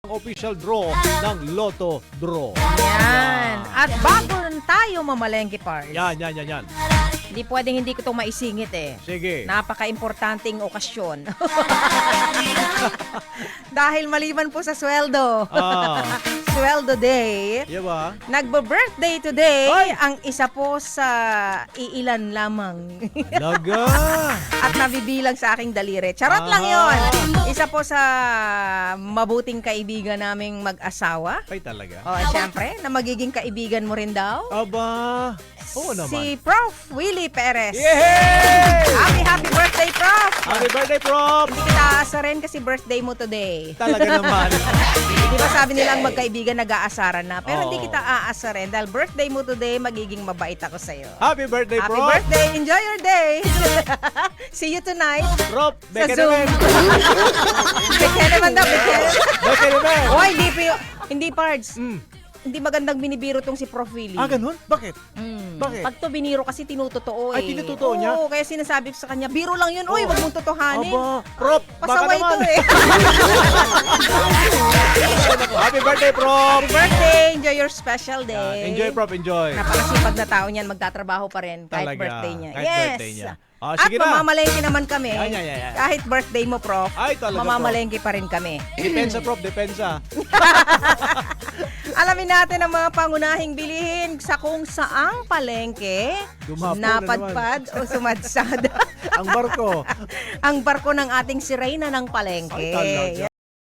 official draw ng Lotto Draw. Yan. At bago tayo mamalengke, Pars. Yan. Hindi pwedeng hindi ko itong maisingit eh. Sige. Napaka-importanting okasyon. Dahil maliban po sa sweldo. Sweldo day. Diba? Nagbo-birthday today Ay! ang isa po sa iilan lamang. Laga. At nabibilang sa aking daliri. Charot lang yon. Isa po sa mabuting kaibigan naming mag-asawa. Ay talaga. O, syempre, na magiging kaibigan mo rin daw. Aba. Oo naman. Si Prof. Willie Perez. Yay! Happy birthday, Prof! Happy birthday, Prof! Hindi kita aasarin kasi birthday mo today. Talaga naman. Di ba sabi nila ang magkaibigan nag-aasaran na? Pero Oo. hindi kita aasarin dahil birthday mo today, magiging mabait ako sa'yo. Happy birthday, Happy Prof! birthday! Enjoy your day! See you tonight Prof, sa beke Zoom. naman. Beke naman daw, beke. Beke naman. Oy, hindi parts. Mm. Hindi magandang binibiro tong si Prof. Willie. Ganun? Bakit? Bakit? Pag to biniro kasi tinutotoo eh. Ay, tinutotoo niya? Oo, kaya sinasabi ko sa kanya, biro lang yun. Uy, wag mong totohanin. Aba, Prof, baka Pasaway naman. to eh. Happy birthday, Prof! Happy birthday! Enjoy your special day. Enjoy, Prof, enjoy. Napakasipag na tao niyan, magtatrabaho pa rin kahit Talaga, birthday niya. kahit Yes! birthday niya. At Sige na. mamamalengke naman kami. Yan. Kahit birthday mo, Prof. Ay, talaga, mamamalengke pa rin kami. Depensa, Prof, depensa. Alamin natin ang mga pangunahing bilihin sa kung saang palengke Dumapo na napadpad o sumadsad Ang barko. ang barko ng ating si Reyna ng palengke. Ay, talaga.